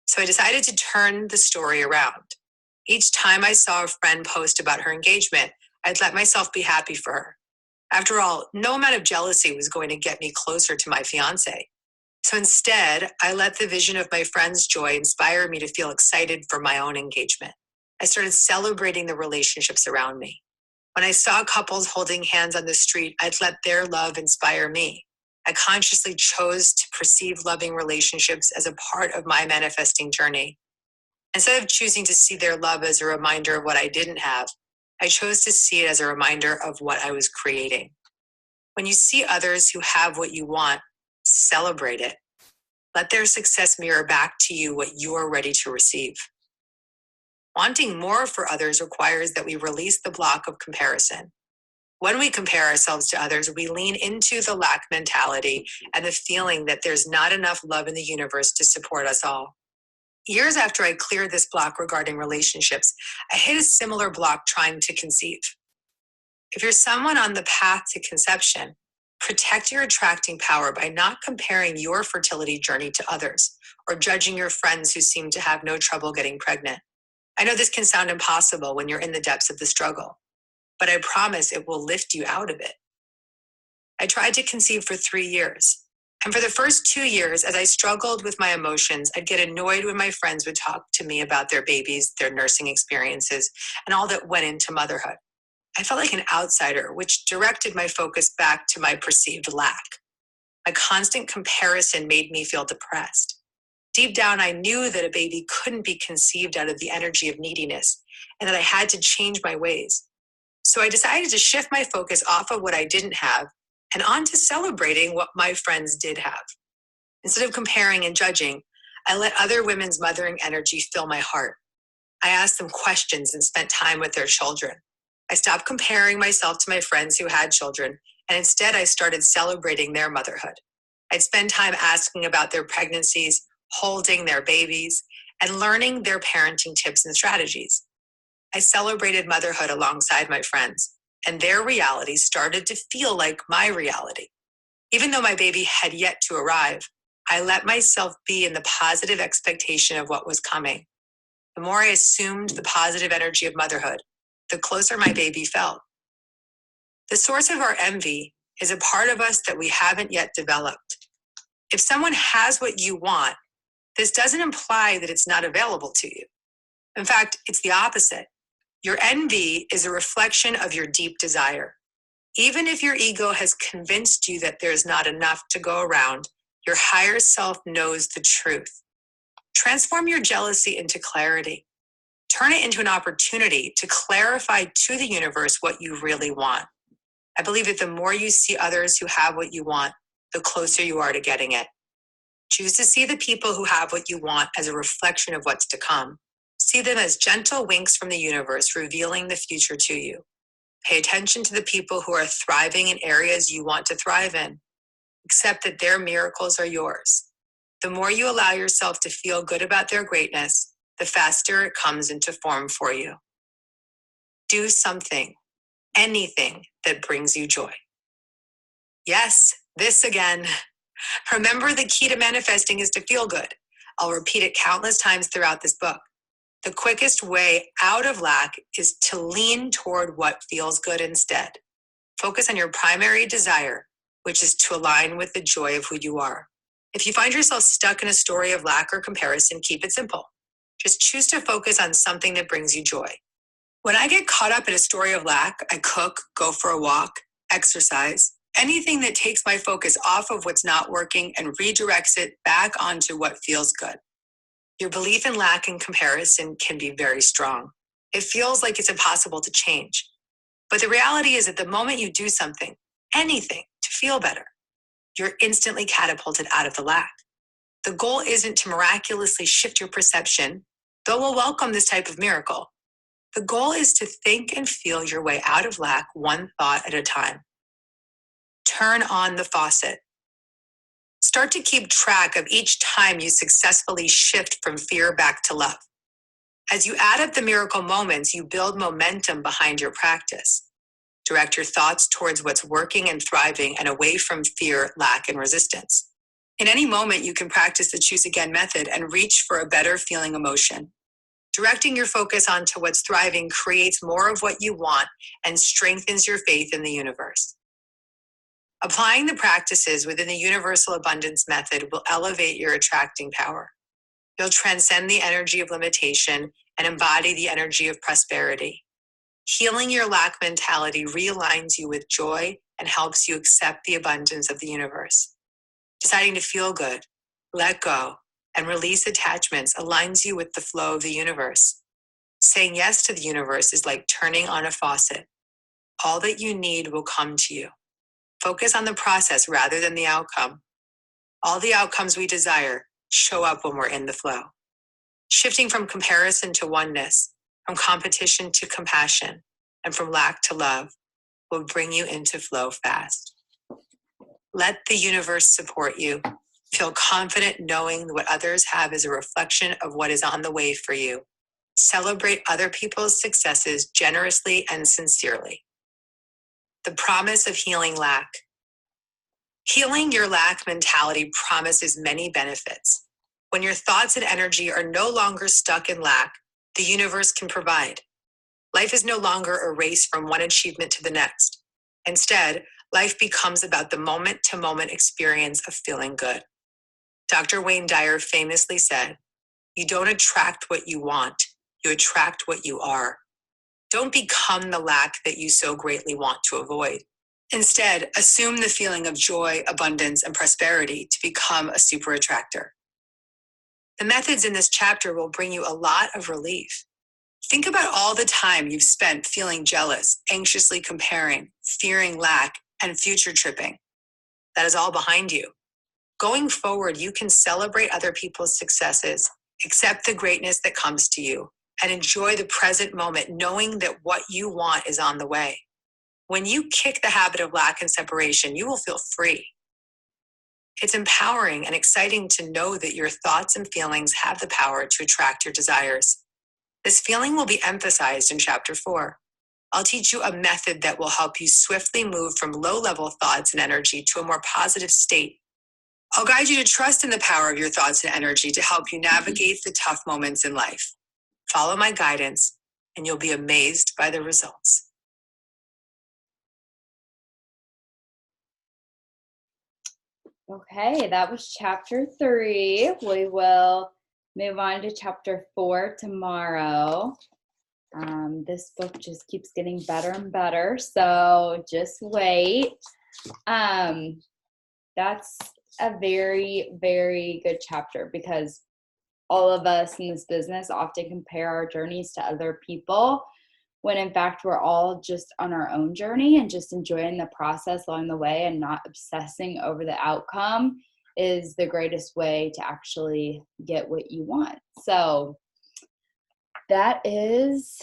So I decided to turn the story around. Each time I saw a friend post about her engagement, I'd let myself be happy for her. After all, no amount of jealousy was going to get me closer to my fiance. So instead, I let the vision of my friend's joy inspire me to feel excited for my own engagement. I started celebrating the relationships around me. When I saw couples holding hands on the street, I'd let their love inspire me. I consciously chose to perceive loving relationships as a part of my manifesting journey. Instead of choosing to see their love as a reminder of what I didn't have, I chose to see it as a reminder of what I was creating. When you see others who have what you want, celebrate it. Let their success mirror back to you what you're ready to receive. Wanting more for others requires that we release the block of comparison. When we compare ourselves to others, we lean into the lack mentality and the feeling that there's not enough love in the universe to support us all. Years after I cleared this block regarding relationships, I hit a similar block trying to conceive. If you're someone on the path to conception, protect your attracting power by not comparing your fertility journey to others or judging your friends who seem to have no trouble getting pregnant. I know this can sound impossible when you're in the depths of the struggle, but I promise it will lift you out of it. I tried to conceive for 3 years. And for the first 2 years, as I struggled with my emotions, I'd get annoyed when my friends would talk to me about their babies, their nursing experiences, and all that went into motherhood. I felt like an outsider, which directed my focus back to my perceived lack. My constant comparison made me feel depressed. Deep down, I knew that a baby couldn't be conceived out of the energy of neediness and that I had to change my ways. So I decided to shift my focus off of what I didn't have and on to celebrating what my friends did have. Instead of comparing and judging, I let other women's mothering energy fill my heart. I asked them questions and spent time with their children. I stopped comparing myself to my friends who had children, and instead I started celebrating their motherhood. I'd spend time asking about their pregnancies, holding their babies, and learning their parenting tips and strategies. I celebrated motherhood alongside my friends, and their reality started to feel like my reality. Even though my baby had yet to arrive, I let myself be in the positive expectation of what was coming. The more I assumed the positive energy of motherhood, the closer my baby felt. The source of our envy is a part of us that we haven't yet developed. If someone has what you want, this doesn't imply that it's not available to you. In fact, it's the opposite. Your envy is a reflection of your deep desire. Even if your ego has convinced you that there's not enough to go around, your higher self knows the truth. Transform your jealousy into clarity. Turn it into an opportunity to clarify to the universe what you really want. I believe that the more you see others who have what you want, the closer you are to getting it. Choose to see the people who have what you want as a reflection of what's to come. See them as gentle winks from the universe revealing the future to you. Pay attention to the people who are thriving in areas you want to thrive in. Accept that their miracles are yours. The more you allow yourself to feel good about their greatness, the faster it comes into form for you. Do something, anything that brings you joy. Yes, this again. Remember, the key to manifesting is to feel good. I'll repeat it countless times throughout this book. The quickest way out of lack is to lean toward what feels good instead. Focus on your primary desire, which is to align with the joy of who you are. If you find yourself stuck in a story of lack or comparison, keep it simple. Just choose to focus on something that brings you joy. When I get caught up in a story of lack, I cook, go for a walk, exercise, anything that takes my focus off of what's not working and redirects it back onto what feels good. Your belief in lack and comparison can be very strong. It feels like it's impossible to change. But the reality is that the moment you do something, anything, to feel better, you're instantly catapulted out of the lack. The goal isn't to miraculously shift your perception, though we'll welcome this type of miracle. The goal is to think and feel your way out of lack one thought at a time. Turn on the faucet. Start to keep track of each time you successfully shift from fear back to love. As you add up the miracle moments, you build momentum behind your practice. Direct your thoughts towards what's working and thriving and away from fear, lack, and resistance. In any moment, you can practice the choose again method and reach for a better feeling emotion. Directing your focus onto what's thriving creates more of what you want and strengthens your faith in the universe. Applying the practices within the Universal Abundance Method will elevate your attracting power. You'll transcend the energy of limitation and embody the energy of prosperity. Healing your lack mentality realigns you with joy and helps you accept the abundance of the universe. Deciding to feel good, let go, and release attachments aligns you with the flow of the universe. Saying yes to the universe is like turning on a faucet. All that you need will come to you. Focus on the process rather than the outcome. All the outcomes we desire show up when we're in the flow. Shifting from comparison to oneness, from competition to compassion, and from lack to love will bring you into flow fast. Let the universe support you. Feel confident knowing what others have is a reflection of what is on the way for you. Celebrate other people's successes generously and sincerely. The promise of healing lack. Healing your lack mentality promises many benefits. When your thoughts and energy are no longer stuck in lack, the universe can provide. Life is no longer a race from one achievement to the next. Instead, life becomes about the moment-to-moment experience of feeling good. Dr. Wayne Dyer famously said, "You don't attract what you want, you attract what you are." Don't become the lack that you so greatly want to avoid. Instead, assume the feeling of joy, abundance, and prosperity to become a super attractor. The methods in this chapter will bring you a lot of relief. Think about all the time you've spent feeling jealous, anxiously comparing, fearing lack, and future tripping. That is all behind you. Going forward, you can celebrate other people's successes, accept the greatness that comes to you, and enjoy the present moment knowing that what you want is on the way. When you kick the habit of lack and separation, you will feel free. It's empowering and exciting to know that your thoughts and feelings have the power to attract your desires. This feeling will be emphasized in Chapter 4. I'll teach you a method that will help you swiftly move from low-level thoughts and energy to a more positive state. I'll guide you to trust in the power of your thoughts and energy to help you navigate the tough moments in life. Follow my guidance, and you'll be amazed by the results. Okay, that was chapter 3. We will move on to chapter 4 tomorrow. This book just keeps getting better and better, so just wait. That's a very, very good chapter because all of us in this business often compare our journeys to other people when in fact we're all just on our own journey, and just enjoying the process along the way and not obsessing over the outcome is the greatest way to actually get what you want. So that is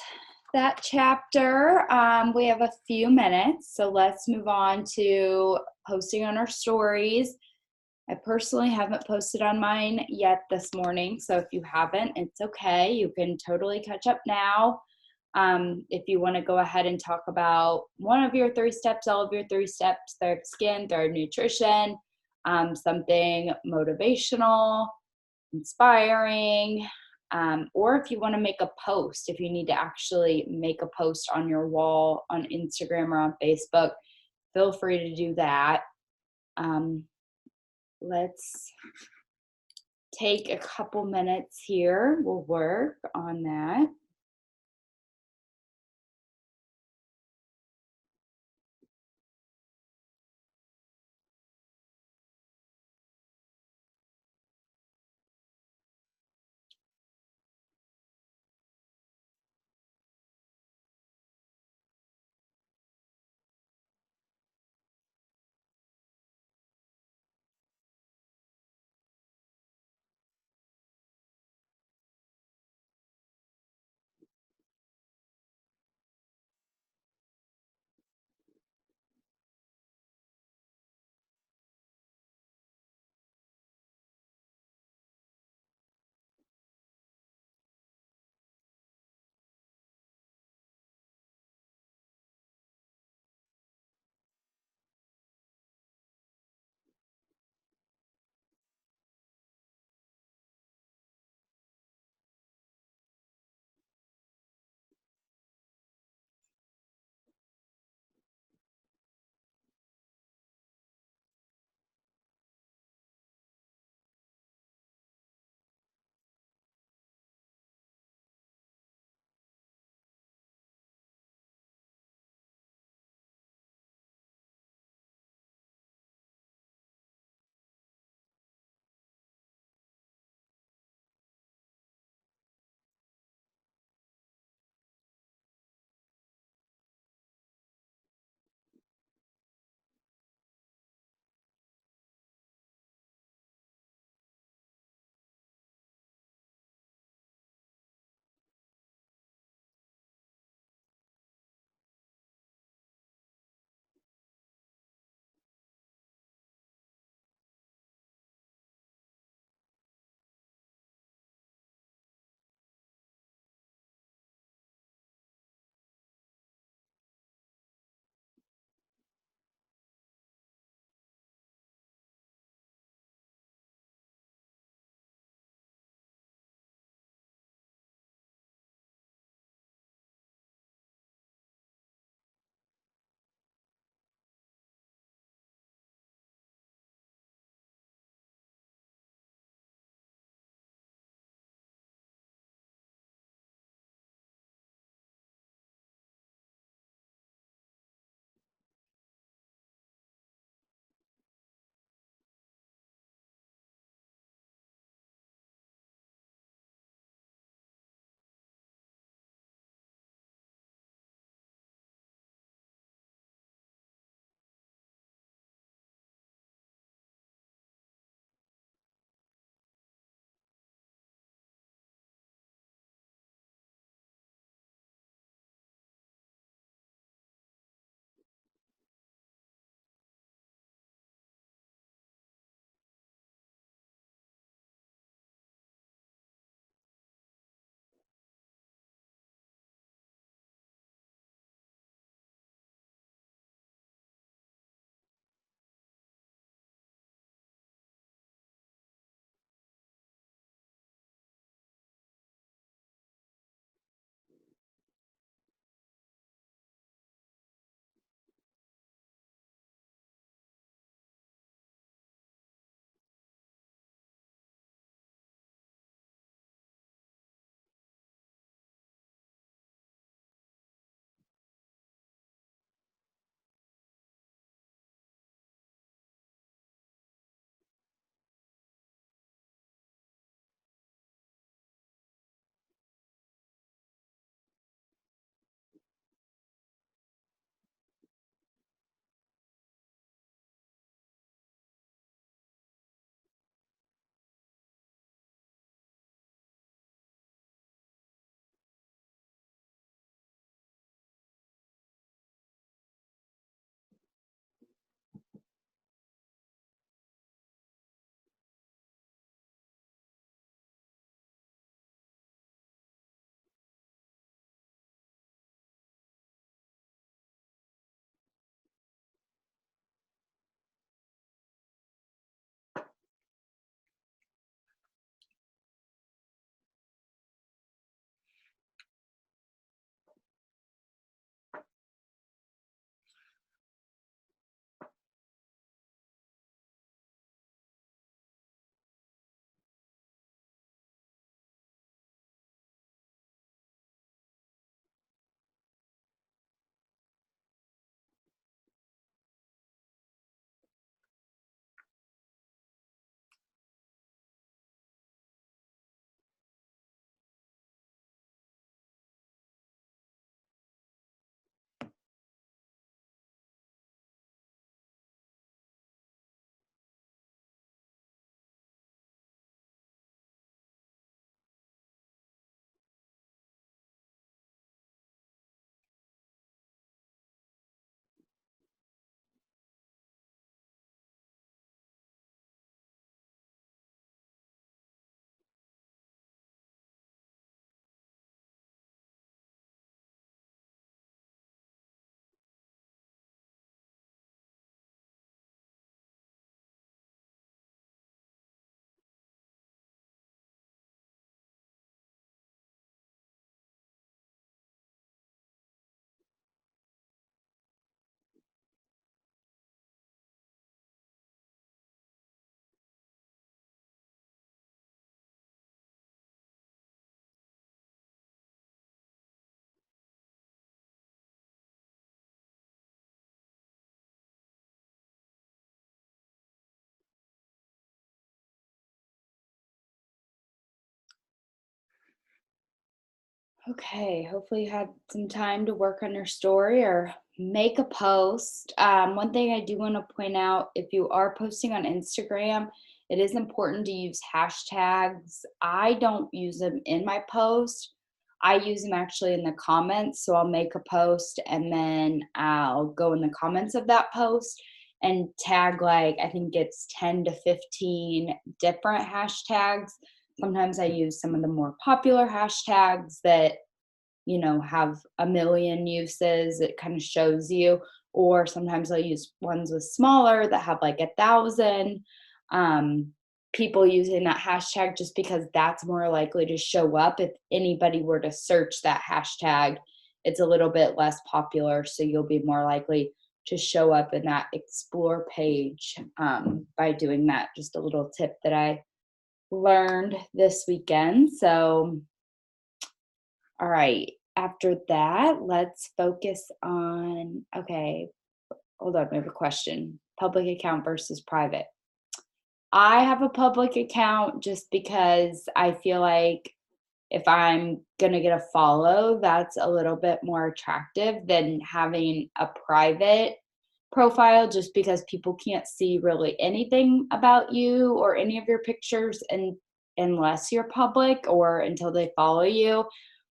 that chapter. We have a few minutes, so let's move on to posting on our stories. I personally haven't posted on mine yet this morning, so if you haven't, it's okay. You can totally catch up now. If you want to go ahead and talk about one of your 3 steps, all of your 3 steps, third skin, third nutrition, something motivational, inspiring, or if you want to make a post, if you need to actually make a post on your wall on Instagram or on Facebook, feel free to do that. Let's take a couple minutes here. We'll work on that. Okay, hopefully you had some time to work on your story or make a post. One thing I do want to point out, if you are posting on Instagram, it is important to use hashtags. I don't use them in my post. I use them actually in the comments. So I'll make a post and then I'll go in the comments of that post and tag, like, I think it's 10 to 15 different hashtags. Sometimes I use some of the more popular hashtags that, have a million uses. It kind of shows you. Or sometimes I'll use ones with smaller that have like 1,000 um, people using that hashtag, just because that's more likely to show up if anybody were to search that hashtag. It's a little bit less popular, so you'll be more likely to show up in that explore page by doing that. Just a little tip that I learned this weekend. So, all right. After that, let's focus on, okay, hold on, we have a question. Public account versus private. I have a public account just because I feel like if I'm going to get a follow, that's a little bit more attractive than having a private profile, just because people can't see really anything about you or any of your pictures, and unless you're public or until they follow you.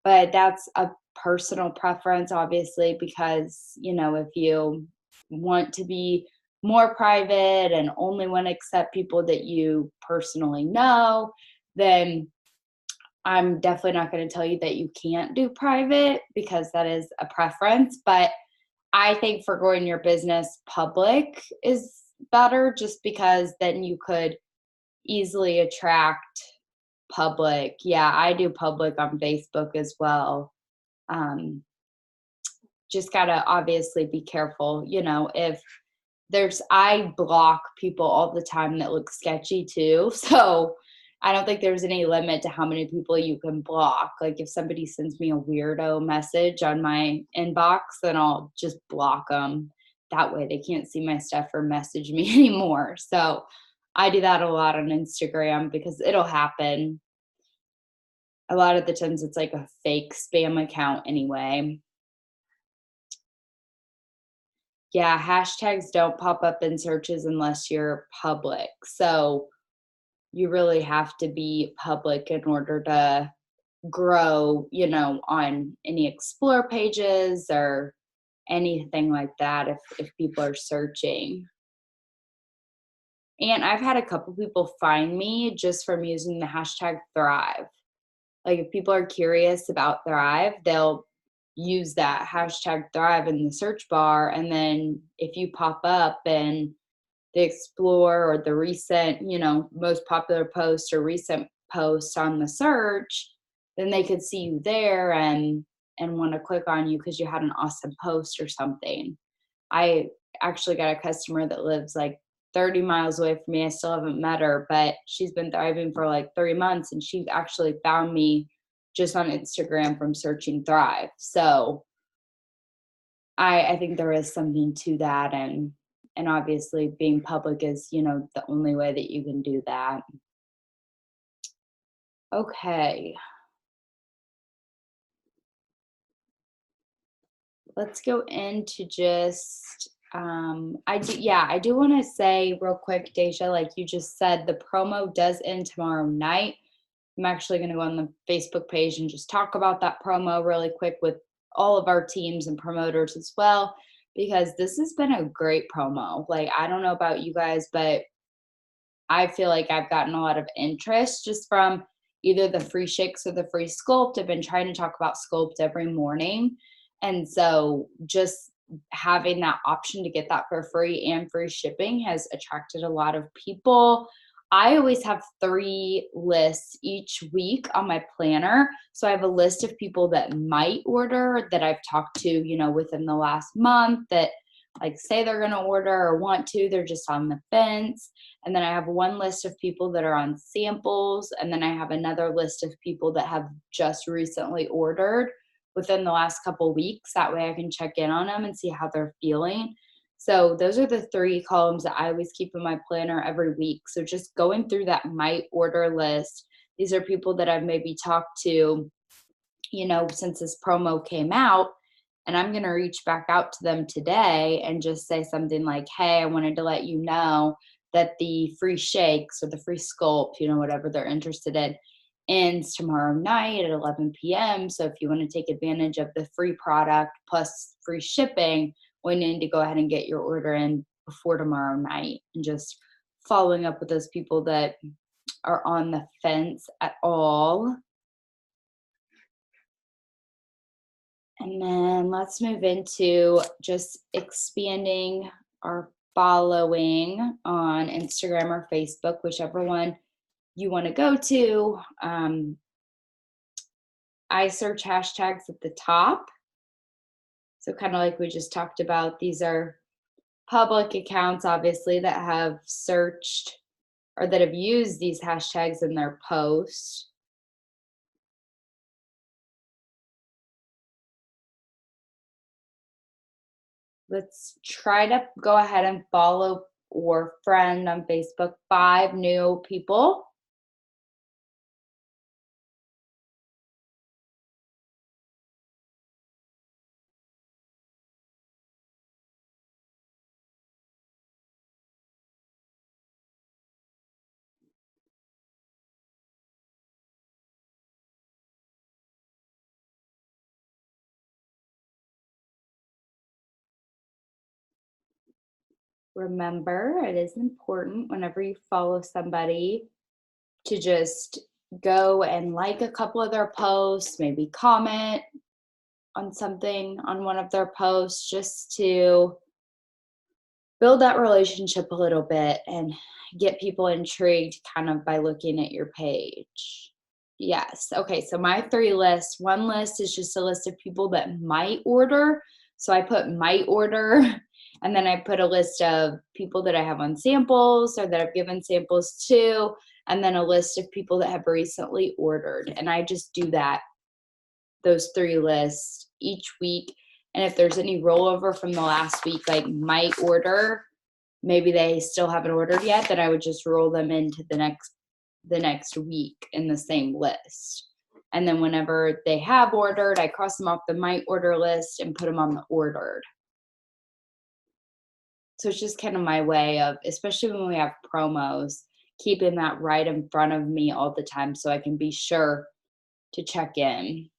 But that's a personal preference, obviously, because if you want to be more private and only want to accept people that you personally know, then I'm definitely not going to tell you that you can't do private, because that is a preference. But I think for growing your business, public is better, just because then you could easily attract public. Yeah, I do public on Facebook as well. Um, just got to obviously be careful, if I block people all the time that look sketchy too. So I don't think there's any limit to how many people you can block. Like if somebody sends me a weirdo message on my inbox, then I'll just block them. That way they can't see my stuff or message me anymore. So I do that a lot on Instagram because it'll happen. A lot of the times it's like a fake spam account anyway. Yeah, hashtags don't pop up in searches unless you're public. So you really have to be public in order to grow, on any explore pages or anything like that, if people are searching. And I've had a couple people find me just from using the hashtag Thrive. Like if people are curious about Thrive, they'll use that hashtag Thrive in the search bar. And then if you pop up and the explore or the recent, most popular post or recent post on the search, then they could see you there and want to click on you because you had an awesome post or something. I actually got a customer that lives like 30 miles away from me. I still haven't met her, but she's been thriving for like 3 months, and she actually found me just on Instagram from searching Thrive. So I think there is something to that, and obviously being public is, the only way that you can do that. Okay, let's go into just I do want to say real quick, Deja, like you just said, the promo does end tomorrow night. I'm actually going to go on the Facebook page and just talk about that promo really quick with all of our teams and promoters as well, because this has been a great promo. Like, I don't know about you guys, but I feel like I've gotten a lot of interest just from either the free shakes or the free sculpt. I've been trying to talk about sculpt every morning. And so just having that option to get that for free and free shipping has attracted a lot of people. I always have 3 lists each week on my planner. So I have a list of people that might order, that I've talked to, within the last month, that like say they're going to order or want to, they're just on the fence. And then I have one list of people that are on samples. And then I have another list of people that have just recently ordered within the last couple weeks. That way I can check in on them and see how they're feeling. So those are the 3 columns that I always keep in my planner every week. So just going through that might order list. These are people that I've maybe talked to since this promo came out, and I'm going to reach back out to them today and just say something like, hey, I wanted to let you know that the free shakes or the free sculpt, whatever they're interested in, ends tomorrow night at 11 p.m. So if you want to take advantage of the free product plus free shipping, we need to go ahead and get your order in before tomorrow night, and just following up with those people that are on the fence at all. And then let's move into just expanding our following on Instagram or Facebook, whichever one you want to go to. I search hashtags at the top. So, kind of like we just talked about, these are public accounts, obviously, that have searched or that have used these hashtags in their posts. Let's try to go ahead and follow or friend on Facebook 5 new people. Remember, it is important whenever you follow somebody to just go and like a couple of their posts, maybe comment on something on one of their posts, just to build that relationship a little bit and get people intrigued kind of by looking at your page. Yes. Okay. So my 3 lists, one list is just a list of people that might order. So I put might order. And then I put a list of people that I have on samples or that I've given samples to. And then a list of people that have recently ordered. And I just do that, those 3 lists each week. And if there's any rollover from the last week, like might order, maybe they still haven't ordered yet, then I would just roll them into the next week in the same list. And then whenever they have ordered, I cross them off the might order list and put them on the ordered. So it's just kind of my way of, especially when we have promos, keeping that right in front of me all the time so I can be sure to check in.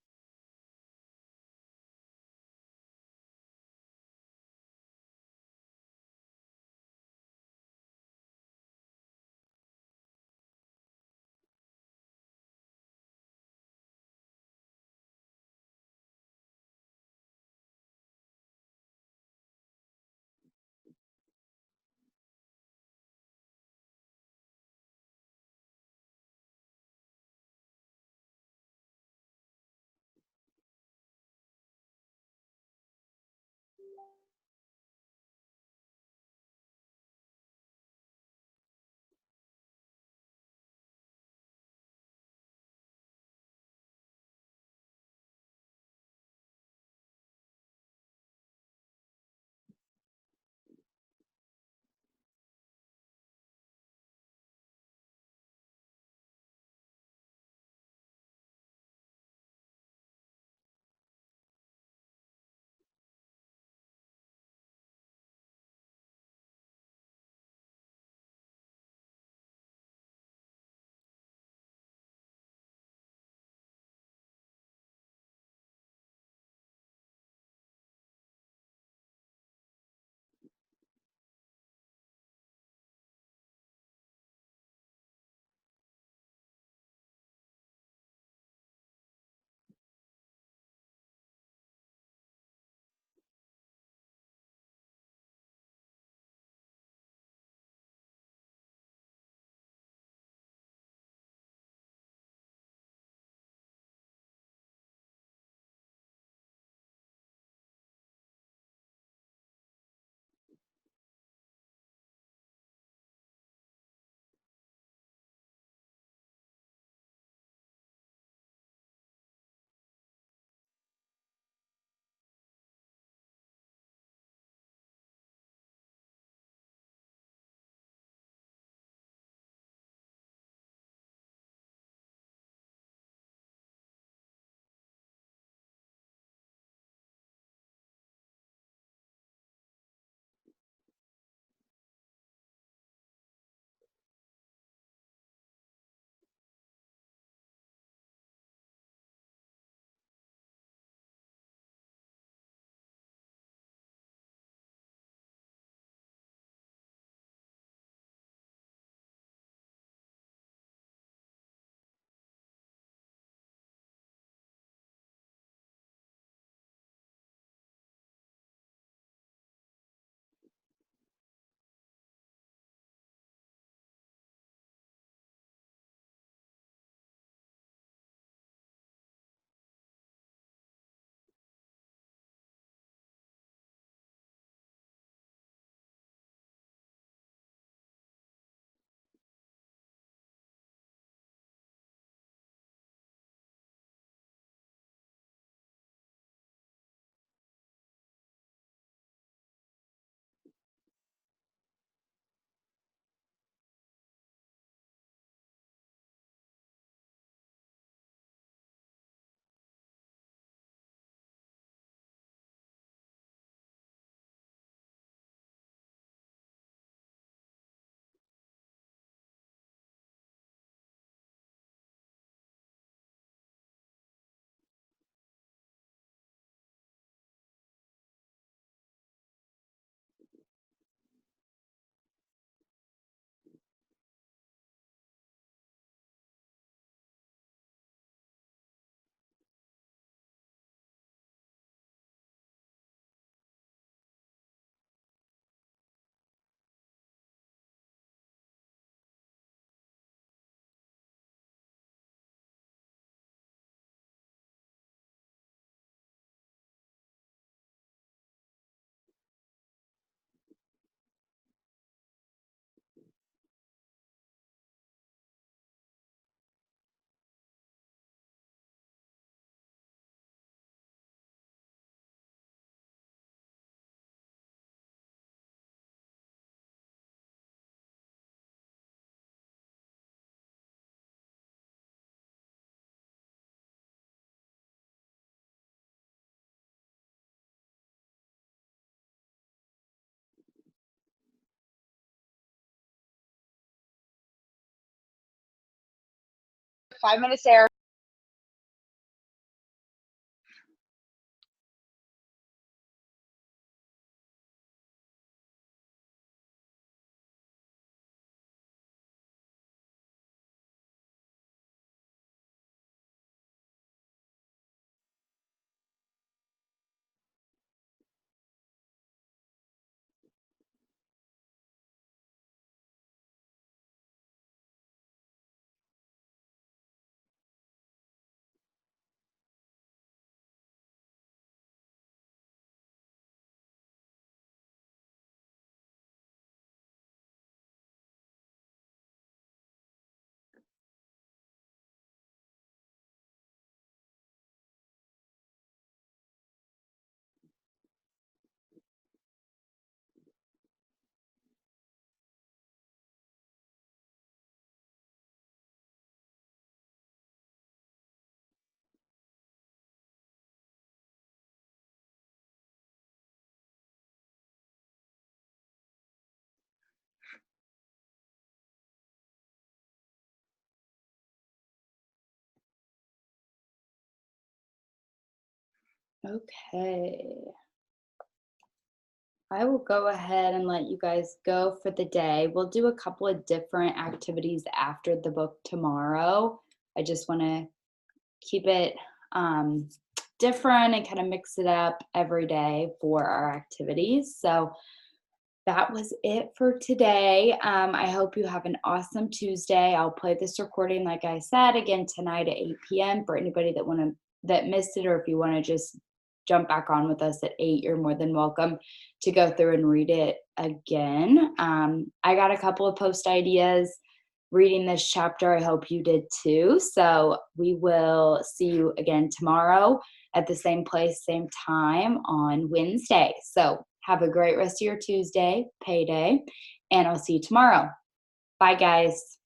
5 minutes there. Okay. I will go ahead and let you guys go for the day. We'll do a couple of different activities after the book tomorrow. I just want to keep it different and kind of mix it up every day for our activities. So that was it for today. I hope you have an awesome Tuesday. I'll play this recording, like I said, again tonight at 8 p.m. for anybody that missed it, or if you want to just jump back on with us at 8, you're more than welcome to go through and read it again. I got a couple of post ideas reading this chapter. I hope you did too. So we will see you again tomorrow at the same place, same time on Wednesday. So have a great rest of your Tuesday, payday, and I'll see you tomorrow. Bye, guys.